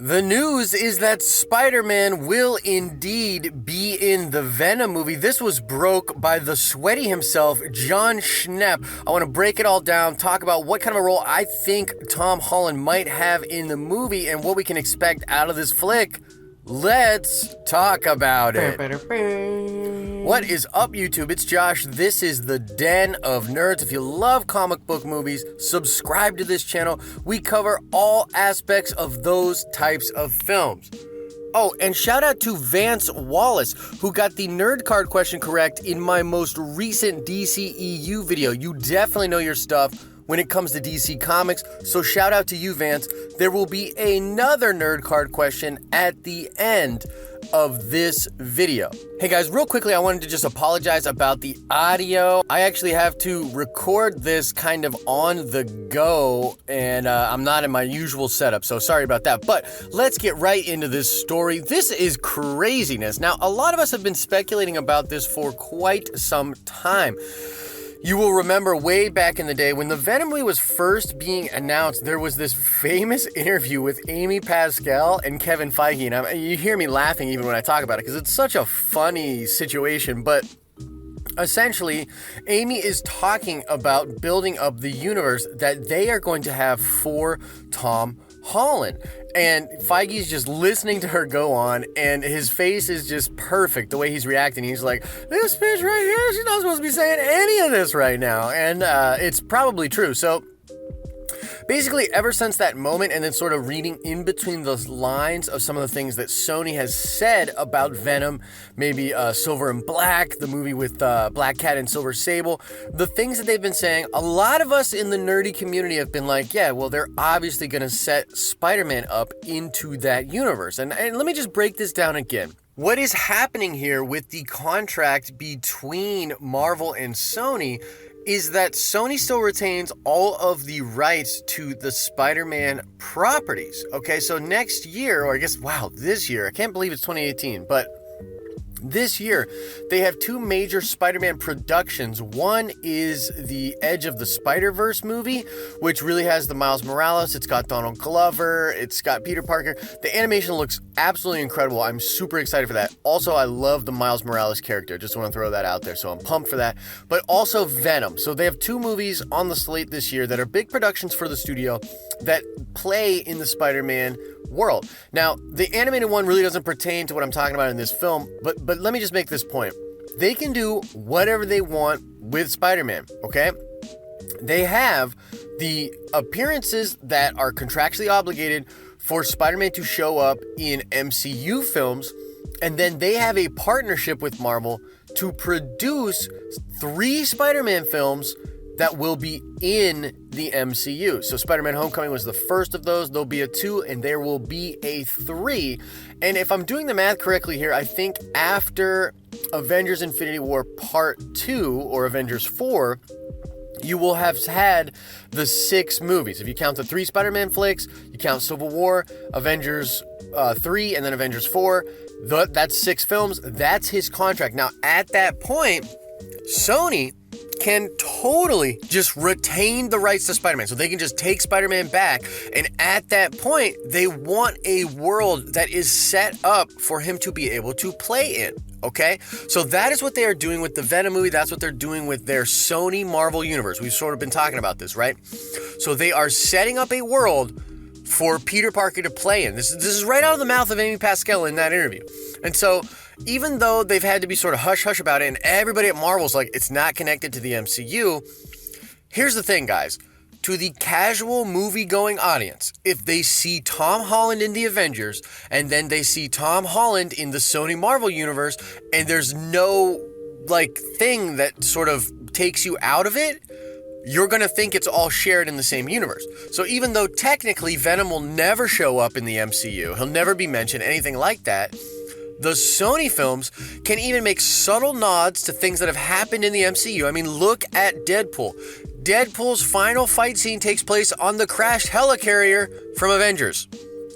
The news is that Spider-Man will indeed be in the Venom movie. This was broke by the sweaty himself, Jon Schnepp. I want to break it all down, talk about what kind of a role I think Tom Holland might have in the movie and what we can expect out of this flick. Let's talk about it. What is up, YouTube? It's Josh. This is the Den of Nerds. If you love comic book movies, subscribe to this channel. We cover all aspects of those types of films. Oh, and shout out to Vance Wallace, who got the nerd card question correct in my most recent DCEU video. You definitely know your stuff when it comes to DC Comics, so shout out to you, Vance. There will be another nerd card question at the end of this video. Hey guys, real quickly, I wanted to just apologize about the audio. I actually have to record this kind of on the go, and I'm not in my usual setup, so sorry about that. But let's get right into this story. This is craziness. Now, a lot of us have been speculating about this for quite some time. You will remember way back in the day when the Venom movie was first being announced, there was this famous interview with Amy Pascal and Kevin Feige. And you hear me laughing even when I talk about it because it's such a funny situation. But essentially, Amy is talking about building up the universe that they are going to have for Tom Holland. And Feige's just listening to her go on, and his face is just perfect, the way he's reacting. He's like, this bitch right here, she's not supposed to be saying any of this right now. And it's probably true. So basically, ever since that moment, and then sort of reading in between those lines of some of the things that Sony has said about Venom, maybe Silver and Black, the movie with Black Cat and Silver Sable, the things that they've been saying, a lot of us in the nerdy community have been like, yeah, well, they're obviously going to set Spider-Man up into that universe. And let me just break this down again. What is happening here with the contract between Marvel and Sony is that Sony still retains all of the rights to the Spider-Man properties. Okay, so next year, or I guess, wow, this year, I can't believe it's 2018, but this year, they have two major Spider-Man productions. One is the Edge of the Spider-Verse movie, which really has the Miles Morales. It's got Donald Glover. It's got Peter Parker. The animation looks absolutely incredible. I'm super excited for that. Also, I love the Miles Morales character. Just want to throw that out there, so I'm pumped for that. But also Venom. So they have two movies on the slate this year that are big productions for the studio that play in the Spider-Man world. Now, the animated one really doesn't pertain to what I'm talking about in this film, but let me just make this point. They can do whatever they want with Spider-Man, okay? They have the appearances that are contractually obligated for Spider-Man to show up in MCU films, and then they have a partnership with Marvel to produce 3 Spider-Man films that will be in the MCU. So Spider-Man Homecoming was the first of those. There'll be a 2, and there will be a 3. And if I'm doing the math correctly here, I think after Avengers Infinity War Part 2, or Avengers 4, you will have had the 6 movies. If you count the 3 Spider-Man flicks, you count Civil War, Avengers 3, and then Avengers 4, that's 6 films. That's his contract. Now, at that point, Sony can totally just retain the rights to Spider-Man. So they can just take Spider-Man back. And at that point, they want a world that is set up for him to be able to play in. Okay? So that is what they are doing with the Venom movie. That's what they're doing with their Sony Marvel universe. We've sort of been talking about this, right? So they are setting up a world for Peter Parker to play in. This is right out of the mouth of Amy Pascal in that interview. And so even though they've had to be sort of hush-hush about it, and everybody at Marvel's like, it's not connected to the MCU, here's the thing, guys. To the casual movie-going audience, if they see Tom Holland in the Avengers, and then they see Tom Holland in the Sony Marvel universe, and there's no, thing that sort of takes you out of it, you're going to think it's all shared in the same universe. So even though technically Venom will never show up in the MCU, he'll never be mentioned, anything like that, the Sony films can even make subtle nods to things that have happened in the MCU. I mean, look at Deadpool. Deadpool's final fight scene takes place on the crashed helicarrier from Avengers.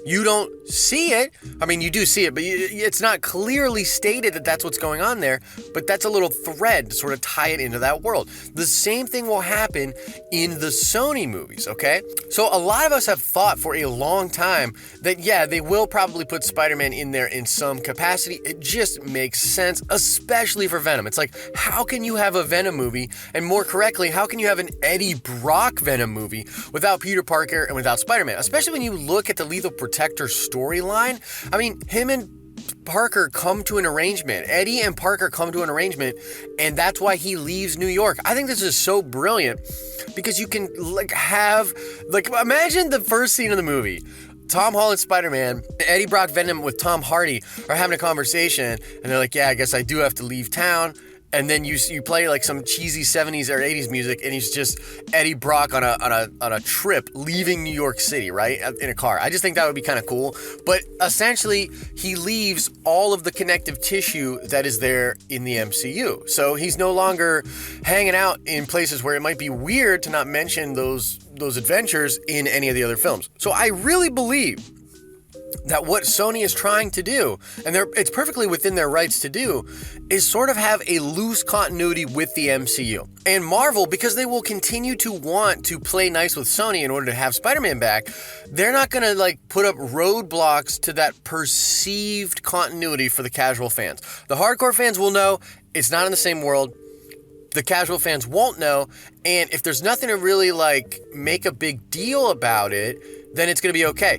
You don't see it. I mean, you do see it, but it's not clearly stated that that's what's going on there, but that's a little thread to sort of tie it into that world. The same thing will happen in the Sony movies, okay? So a lot of us have thought for a long time that, yeah, they will probably put Spider-Man in there in some capacity. It just makes sense, especially for Venom. It's like, how can you have a Venom movie, and more correctly, how can you have an Eddie Brock Venom movie without Peter Parker and without Spider-Man? Especially when you look at the Lethal Protector storyline. I mean, him and Parker come to an arrangement. Eddie and Parker come to an arrangement, and that's why he leaves New York. I think this is so brilliant because you can imagine the first scene of the movie. Tom Holland Spider-Man, Eddie Brock Venom with Tom Hardy are having a conversation, and they're like, yeah, I guess I do have to leave town. And then you play like some cheesy 70s or 80s music, and he's just Eddie Brock on a trip leaving New York City, right, in a car. I just think that would be kind of cool. But essentially, he leaves all of the connective tissue that is there in the MCU. So he's no longer hanging out in places where it might be weird to not mention those adventures in any of the other films. So I really believe that what Sony is trying to do, and it's perfectly within their rights to do, is sort of have a loose continuity with the MCU. And Marvel, because they will continue to want to play nice with Sony in order to have Spider-Man back, they're not going to put up roadblocks to that perceived continuity for the casual fans. The hardcore fans will know it's not in the same world. The casual fans won't know, and if there's nothing to really make a big deal about it, then it's going to be okay.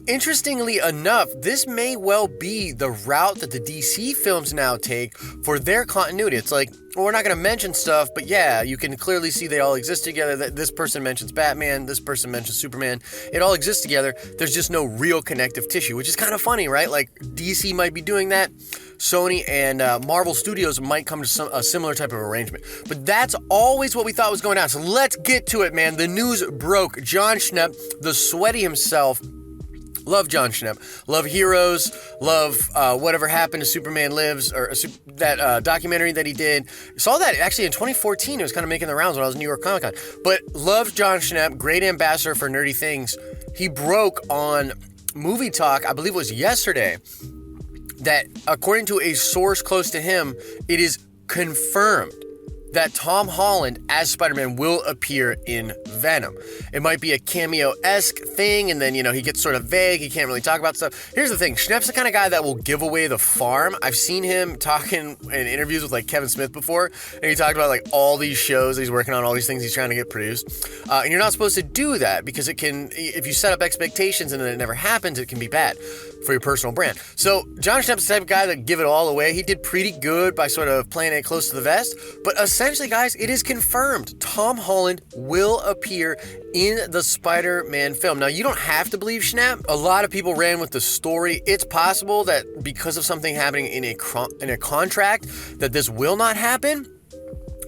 Interestingly enough, this may well be the route that the DC films now take for their continuity. It's like, well, we're not going to mention stuff, but yeah, you can clearly see they all exist together. This person mentions Batman, this person mentions Superman. It all exists together. There's just no real connective tissue, which is kind of funny, right? Like, DC might be doing that. Sony and Marvel Studios might come to a similar type of arrangement. But that's always what we thought was going on. So let's get to it, man. The news broke. Jon Schnepp, the sweaty himself. Love Jon Schnepp. Love Heroes. Love Whatever Happened to Superman Lives, or that documentary that he did. Saw that actually in 2014. It was kind of making the rounds when I was in New York Comic Con. But love Jon Schnepp. Great ambassador for nerdy things. He broke on Movie Talk, I believe it was yesterday, that according to a source close to him, it is confirmed that Tom Holland as Spider-Man will appear in Venom. It might be a cameo-esque thing, and then, he gets sort of vague. He can't really talk about stuff. Here's the thing. Schnepp's the kind of guy that will give away the farm. I've seen him talking in interviews with, Kevin Smith before, and he talked about, all these shows he's working on, all these things he's trying to get produced. And you're not supposed to do that because it can, if you set up expectations and then it never happens, it can be bad for your personal brand. So Jon Schnepp's the type of guy that give it all away. He did pretty good by sort of playing it close to the vest, but essentially, guys, it is confirmed. Tom Holland will appear in the Spider-Man film. Now, you don't have to believe Schnepp. A lot of people ran with the story. It's possible that because of something happening in a contract that this will not happen.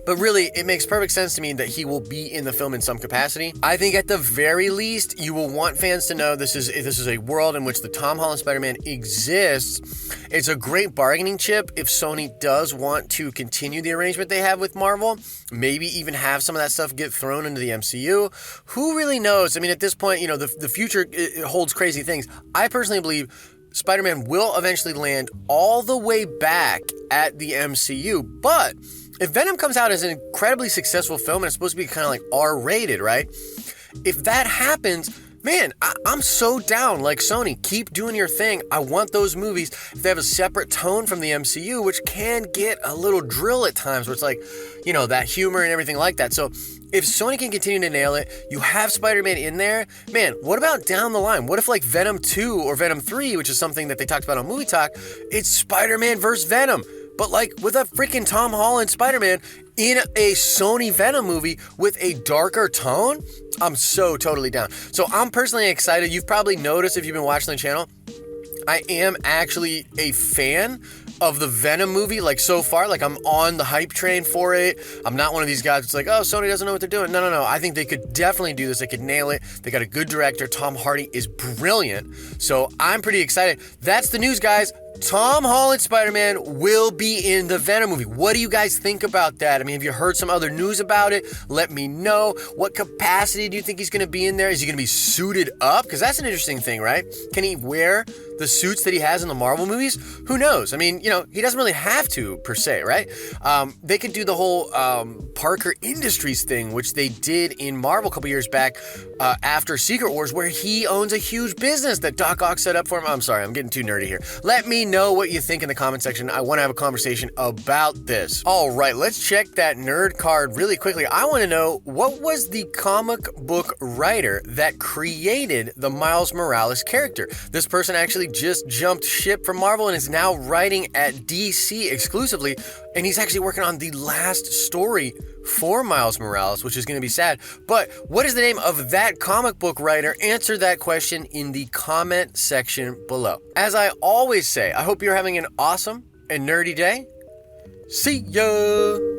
But really, it makes perfect sense to me that he will be in the film in some capacity. I think at the very least, you will want fans to know this is a world in which the Tom Holland Spider-Man exists. It's a great bargaining chip if Sony does want to continue the arrangement they have with Marvel. Maybe even have some of that stuff get thrown into the MCU. Who really knows? I mean, at this point, the future it holds crazy things. I personally believe Spider-Man will eventually land all the way back at the MCU, but if Venom comes out as an incredibly successful film and it's supposed to be kind of R-rated, right? If that happens, man, I'm so down. Sony, keep doing your thing. I want those movies. If they have a separate tone from the MCU, which can get a little drill at times, where it's that humor and everything like that. So if Sony can continue to nail it, you have Spider-Man in there, man, what about down the line? What if Venom 2 or Venom 3, which is something that they talked about on Movie Talk, it's Spider-Man versus Venom, but with a freaking Tom Holland Spider-Man in a Sony Venom movie with a darker tone? I'm so totally down. So I'm personally excited. You've probably noticed if you've been watching the channel, I am actually a fan of the Venom movie, like so far. Like I'm on the hype train for it. I'm not one of these guys that's like, oh, Sony doesn't know what they're doing. No. I think they could definitely do this. They could nail it. They got a good director. Tom Hardy is brilliant. So I'm pretty excited. That's the news, guys. Tom Holland Spider-Man will be in the Venom movie. What do you guys think about that? I mean, have you heard some other news about it? Let me know. What capacity do you think he's going to be in there? Is he going to be suited up? Because that's an interesting thing, right? Can he wear the suits that he has in the Marvel movies? Who knows? I mean, he doesn't really have to, per se, right? They could do the whole Parker Industries thing, which they did in Marvel a couple years back after Secret Wars, where he owns a huge business that Doc Ock set up for him. I'm sorry, I'm getting too nerdy here. Let me know what you think in the comment section. I want to have a conversation about this. All right, let's check that nerd card really quickly. I want to know, what was the comic book writer that created the Miles Morales character? This person actually just jumped ship from Marvel and is now writing at DC exclusively, and he's actually working on the last story for Miles Morales, which is going to be sad. But what is the name of that comic book writer? Answer that question in the comment section below. As I always say, I hope you're having an awesome and nerdy day. See ya!